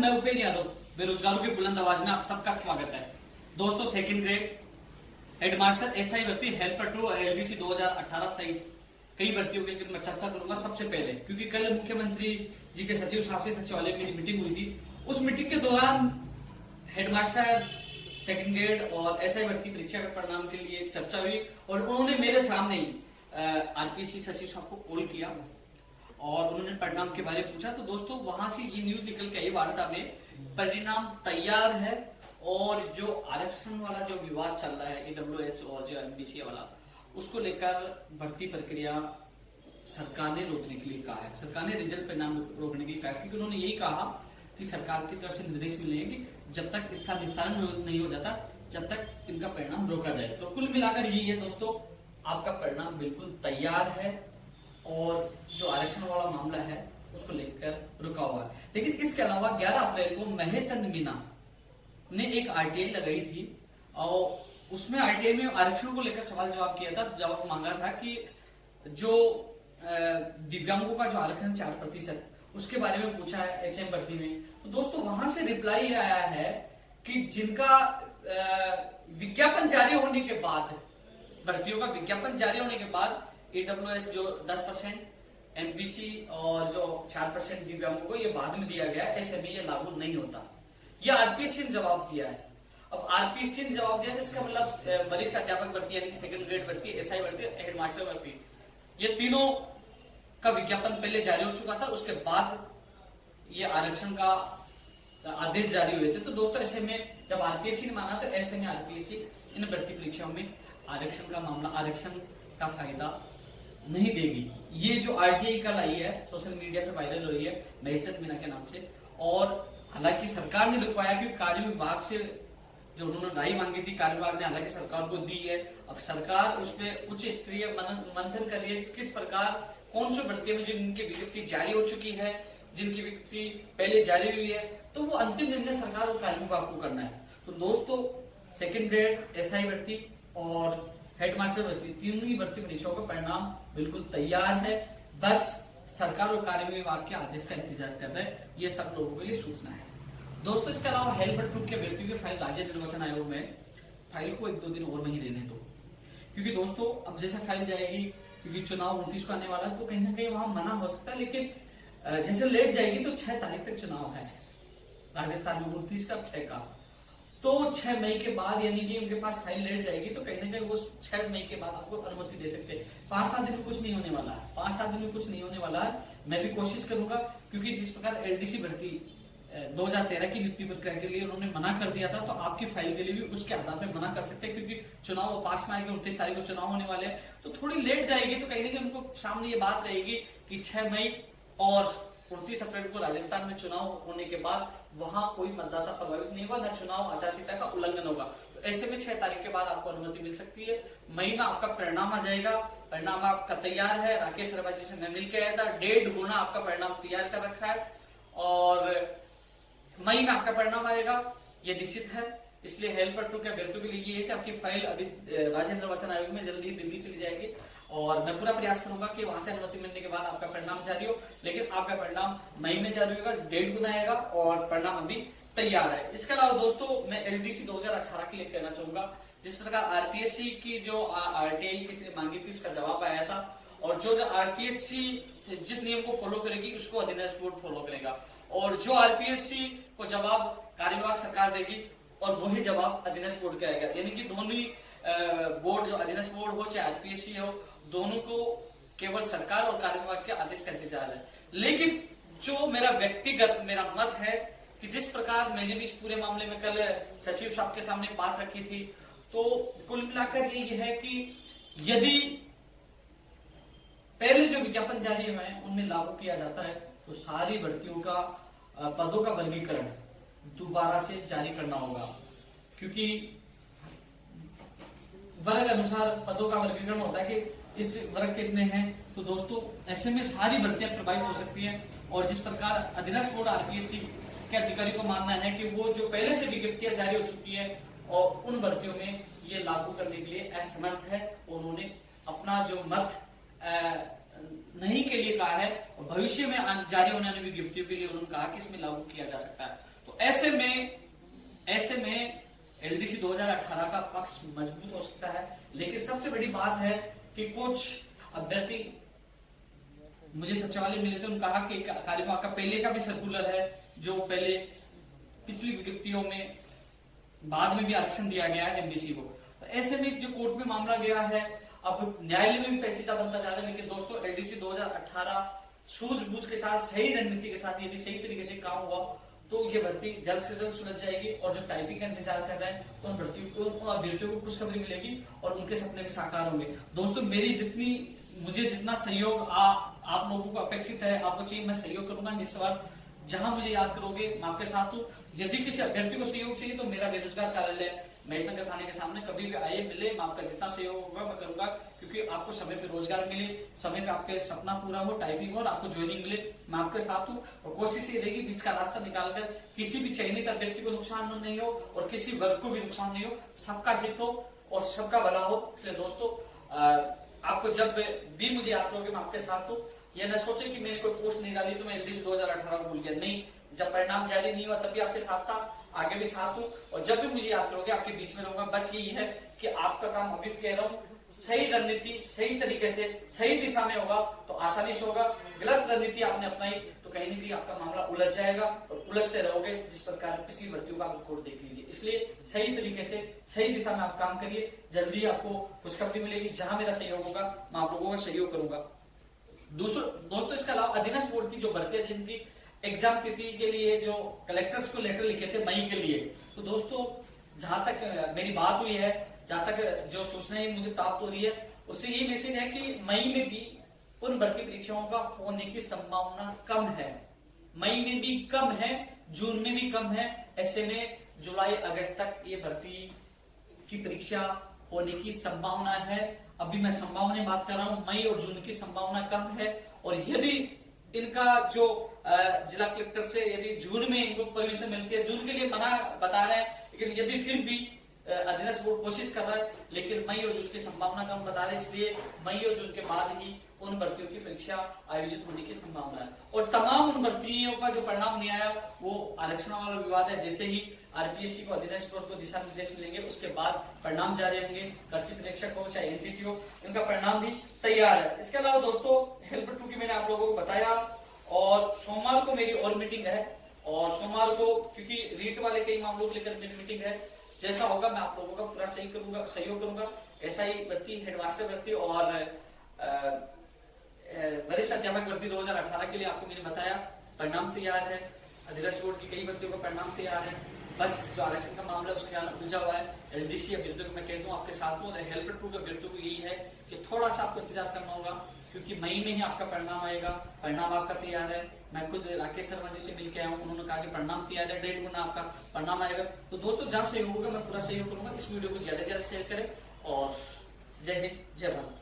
मैं उपेंद्र यादव, बेरोजगारों की बुलंद आवाज में आप सबका स्वागत है। दोस्तों, सेकंड ग्रेड हेडमास्टर, एसआई भर्ती, हेल्पर टू, एलडीसी 2018 सहित कई भर्तियों के मैं चर्चा करूंगा। सबसे पहले क्योंकि कल मुख्यमंत्री जी के सचिव साहब से सचिवालय में मीटिंग हुई थी, उस मीटिंग के दौरान हेडमास्टर सेकंड ग्रेड और एसआई भर्ती परीक्षा के परिणाम के लिए चर्चा हुई और उन्होंने मेरे सामने ही आरपीएससी सचिव साहब को कॉल किया और उन्होंने परिणाम के बारे में पूछा। तो दोस्तों, वहां से ये न्यूज निकल के आई वार्ता में, परिणाम तैयार है और जो आरक्षण वाला जो विवाद चल रहा है ईडब्ल्यूएस और जो एमबीसी वाला, उसको लेकर भर्ती प्रक्रिया सरकार ने रोकने के लिए कहा है। सरकार ने रिजल्ट परिणाम रोकने के लिए कहा है क्योंकि उन्होंने यही कहा कि सरकार की तरफ से निर्देश मिले हैं कि जब तक इसका निस्तारण नहीं हो जाता, जब तक इनका परिणाम रोका जाए। तो कुल मिलाकर यही है दोस्तों, आपका परिणाम बिल्कुल तैयार है और जो आरक्षण वाला मामला है उसको लेकर रुका हुआ है। लेकिन इसके अलावा 11 अप्रैल को महेश चंद्र मीना ने एक आरटीआई लगाई थी और उसमें आरटीआई में आरक्षण को लेकर सवाल जवाब किया था। जवाब मांगा था कि जो दिव्यांगों का जो आरक्षण 4% उसके बारे में पूछा है एचएम भर्ती में। तो दोस्तों, वहां से रिप्लाई आया है कि जिनका विज्ञापन जारी होने के बाद, भर्तियों का विज्ञापन जारी होने के बाद ईडब्ल्यूएस जो 10%, एमबीसी और जो 4% दिव्यांगों को ये बाद में दिया गया, ऐसे में ये लागू नहीं होता। ये आरपीएससी ने जवाब दिया है। अब आरपीएससी ने जवाब दिया इसका मतलब वरिष्ठ अध्यापक भर्ती यानी सेकंड ग्रेड भर्ती, एसआई भर्ती, हेडमास्टर भर्ती, ये तीनों का विज्ञापन पहले जारी हो चुका था, उसके बाद ये आरक्षण का आदेश जारी हुए थे। तो दोस्तों, ऐसे में जब आरपीएससी ने माना तो ऐसे में आरपीएससी इन भर्ती परीक्षाओं में आरक्षण का मामला, आरक्षण का फायदा नहीं देगी। ये जो आरटीआई कल आई है, सोशल मीडिया पे वायरल हो रही है महेश चंद्र मीना के नाम से, और हालांकि सरकार ने लिखवाया कि कार्य विभाग से जो उन्होंने राय मांगी थी, कार्य विभाग ने हालांकि सरकार को दी है। अब सरकार उसमें उच्च स्तरीय मंथन कर रही है किस प्रकार कौन सी भर्ती में जिनकी विज्ञप्ति जारी हो चुकी है, जिनकी विज्ञप्ति पहले जारी हुई है, तो वो अंतिम निर्णय सरकार और कार्य विभाग को करना है। तो दोस्तों, सेकंड ग्रेड, एसआई भर्ती और हेडमास्टर भर्ती, तीनों ही भर्ती परीक्षाओं का परिणाम बिल्कुल तैयार है। बस सरकार और कार्य विभाग के आदेश का इंतजार कर रहे हैं। ये सब लोगों के लिए सूचना है। दोस्तों, इसके अलावा हेल्पर टू के व्यक्तियों की फाइल राज्य निर्वाचन आयोग में, फाइल को 1-2 दिन और वहीं रहने दो, क्योंकि दोस्तों अब जैसे फाइल जाएगी, क्योंकि चुनाव 29 को आने वाला है, तो कहीं ना कहीं वहां मना हो सकता है। लेकिन जैसे लेट जाएगी तो 6 तारीख तक चुनाव है राजस्थान में, 29 का 6 का, तो 6 मई के बाद यानी कि उनके पास फाइल लेट जाएगी तो कहीं ना कहीं वो 6 मई के बाद आपको अनुमति दे सकते हैं। 5-7 दिन में कुछ नहीं होने वाला है, 5-7 दिन में कुछ नहीं होने वाला है। मैं भी कोशिश करूंगा, क्योंकि जिस प्रकार एलडीसी भर्ती 2013 की नियुक्ति प्रक्रिया के लिए उन्होंने मना कर दिया था, तो आपकी फाइल के लिए भी उसके आधार पर मना कर सकते हैं, क्योंकि चुनाव पास में आएंगे, 29 तारीख को चुनाव होने वाले हैं, तो थोड़ी लेट जाएगी तो कहीं ना कहीं उनको सामने ये बात रहेगी कि 6 मई और 29 अप्रैल को राजस्थान में चुनाव होने के बाद वहां कोई मतदाता प्रभावित नहीं होगा, न चुनाव आचार संहिता का उल्लंघन होगा। तो ऐसे में 6 तारीख के बाद आपको अनुमति मिल सकती है। मई में आपका परिणाम आ जाएगा, परिणाम आपका तैयार है। राकेश शर्मा जी से मैं मिलकर आया था, 1.5 गुना आपका परिणाम तैयार कर रखा है और मई में आपका परिणाम आएगा, ये निश्चित है। इसलिए हेल्पर टू के अभ्यर्थियों के लिए ये है कि आपकी फाइल अभी राज्य निर्वाचन आयोग में जल्दी दिल्ली चली जाएगी और मैं पूरा प्रयास करूंगा कि वहां से अनुमति मिलने के बाद आपका परिणाम जारी हो। लेकिन आपका परिणाम मई में जारी होगा, 1.5 गुना आएगा और परिणाम अभी तैयार है। इसके अलावा दोस्तों, मैं एलडीसी 2018 के लिए कहना चाहूंगा, जिस प्रकार आरपीएससी की जो आरटीआई किसी ने मांगी थी उसका जवाब आया था, और जो आरपीएससी जिस नियम को फॉलो करेगी उसको अधिनियम बोर्ड फॉलो करेगा, और जो आरपीएससी को जवाब कार्य विभाग सरकार देगी और वही जवाब अधिनियम बोर्ड का आएगा। यानी कि दोनों ही बोर्ड, जो अधिनियम बोर्ड हो चाहे आरपीएससी हो, दोनों को केवल सरकार और कार्य विभाग के आदेश का इंतजार है। लेकिन जो मेरा व्यक्तिगत मेरा मत है कि जिस प्रकार मैंने भी इस पूरे मामले में कल सचिव साहब के सामने बात रखी थी, तो कुल मिलाकर ये है कि यदि पहले जो विज्ञापन जारी हुए हैं उनमें लागू किया जाता है तो सारी भर्तियों का पदों का वर्गीकरण दोबारा से जारी करना होगा, क्योंकि वर्ग अनुसार पदों का वर्गीकरण होता है कि इस वर्ग कितने हैं। तो दोस्तों, ऐसे में सारी भर्तियां प्रभावित हो सकती हैं। और जिस प्रकार अधिनियम बोर्ड आरपीएससी के अधिकारी को मानना है कि वो जो पहले से विज्ञप्तियां जारी हो चुकी है और उन भर्तियों में ये लागू करने के लिए असमर्थ है, उन्होंने अपना जो मत नहीं के लिए कहा है, भविष्य में जारी होने वाली विज्ञप्तियों के लिए उन्होंने कहा कि इसमें लागू किया जा सकता है। तो ऐसे में एलडीसी 2018 का पक्ष मजबूत हो सकता है। लेकिन सबसे बड़ी बात है कि कुछ अभ्यर्थी मुझे सचिवालय मिले थे, उन्होंने कहा कि कार्यक्रम का पहले का भी सर्कुलर है, जो पहले पिछली विज्ञप्तियों में बाद में भी आरक्षण दिया गया है एमबीसी को। तो ऐसे में जो कोर्ट में मामला गया है, अब न्यायालय में भी पेचीदा बनता जा रहा है। लेकिन दोस्तों एलडीसी 2018 सूझबूझ के साथ, सही रणनीति के साथ यदि सही तरीके से काम हुआ तो ये भर्ती जल्द से जल्द सुलझ जाएगी। और जो टाइपिंग का इंतजार कर रहे हैं तो उन अभ्यर्थियों को खुशखबरी मिलेगी और उनके सपने भी साकार होंगे। दोस्तों मुझे जितना सहयोग आप लोगों को अपेक्षित है, आपको चाहिए, मैं सहयोग करूंगा निस्वार्थ। जहां मुझे याद करोगे मैं आपके साथ हूँ। यदि किसी अभ्यर्थी को सहयोग चाहिए तो मेरा बेरोजगार कार्यालय महेशनगर थाने के सामने कभी भी आए, मिले, मैं आपका जितना सहयोग होगा मैं करूंगा, क्योंकि आपको समय पे रोजगार मिले, समय पे आपके सपना पूरा हो, टाइपिंग हो और आपको ज्वाइनिंग मिले। मैं आपके साथ हूँ और कोशिश ये रहेगी बीच का रास्ता निकालकर किसी भी चयनित अभ्यर्थी को नुकसान नहीं हो और किसी वर्ग को भी नुकसान नहीं हो, सबका हित हो और सबका भला हो। इसलिए दोस्तों आपको जब भी मुझे याद करोगे मैं आपके साथ हूँ। यह न सोचे कि मैंने कोई पोस्ट नहीं डाली तो मैं एलडीसी 2018 को भूल गया, नहीं। जब परिणाम जारी नहीं हुआ तब भी आपके साथ था, आगे भी साथ हूँ और जब भी मुझे याद करोगे आपके बीच में रहूंगा। बस यही है कि आपका काम अभी कह रहा हूँ, सही रणनीति सही तरीके से सही दिशा में होगा तो आसानी से होगा। गलत रणनीति आपने अपनाई तो कहीं ना कहीं आपका मामला उलझ जाएगा और उलझते रहोगे, जिस प्रकार पिछली भर्तियों का आप रिकॉर्ड देख लीजिए। इसलिए सही तरीके से सही दिशा में आप काम करिए, जल्दी आपको खुशखबरी मिलेगी। जहां मेरा सहयोग होगा मैं आप लोगों का सहयोग करूंगा। दोस्तों इसके अलावा अधीनस्थ बोर्ड की जो भर्ती है, जिनकी एग्जाम तिथि के लिए जो कलेक्टर्स को लेटर लिखे थे मई के लिए, तो दोस्तों जहां तक मेरी बात हुई है, जहां तक जो सूचनाएं मुझे प्राप्त हो रही है, उससे ये मैसेज है कि मई में भी उन भर्ती परीक्षाओं का होने की संभावना कम है। मई में भी कम है, जून में भी कम है। ऐसे में जुलाई अगस्त तक ये भर्ती की परीक्षा होने की संभावना है। अभी मैं संभावना बात कर रहा हूं, मई और जून की संभावना कम है। और यदि इनका जो जिला कलेक्टर से यदि जून में इनको परमिशन मिलती है, जून के लिए मना बता रहे हैं, लेकिन यदि फिर भी अधीनस्थ बोर्ड कोशिश कर रहा है, लेकिन मई और जून की संभावना कम बता रहे हैं, इसलिए मई और जून के बाद ही उन भर्तियों की परीक्षा आयोजित होने की संभावना है। और तमाम उन भर्तियों का जो परिणाम नहीं आया वो आरक्षण वाला विवाद है। जैसे ही आरपीएससी को अधीनस्थ बोर्ड को दिशा निर्देश मिलेंगे उसके बाद परिणाम जारी होंगे। कृषि प्रेक्षक हो चाहे एनटीटी हो, इनका परिणाम भी तैयार है। इसके अलावा दोस्तों हेल्पर 2 की मैंने आप लोगों को बताया और सोमवार को मेरी और मीटिंग है। और सोमवार को क्योंकि रीट वाले कई मामलों को लेकर मेरी मीटिंग है, जैसा होगा मैं आप लोगों का पूरा सहयोग करूंगा। ऐसा ही भर्ती, हेडमास्टर भर्ती और वरिष्ठ अध्यापक भर्ती 2018 के लिए आपको मैंने बताया परिणाम तैयार है। अधीनस्थ बोर्ड की कई भर्तियों का परिणाम तैयार है। बस जो आरक्षण का मामला है उसका उलझा हुआ है। एलडीसी अभ्यर्थियों को मैं कहता हूँ आपके साथ हूँ। हेल्पर 2 के अभ्यर्थियों को यही है कि थोड़ा सा आपको इंतजार करना होगा, क्योंकि मई में ही आपका परिणाम आएगा। परिणाम आपका तैयार है। मैं खुद राकेश शर्मा जी से मिलकर आया हूँ, उन्होंने कहा कि परिणाम तैयार है, 1.5 गुना आपका परिणाम आएगा। तो दोस्तों जहां सहयोग होगा मैं पूरा सहयोग करूंगा। इस वीडियो को ज्यादा से ज्यादा शेयर करें और जय हिंद, जय भारत।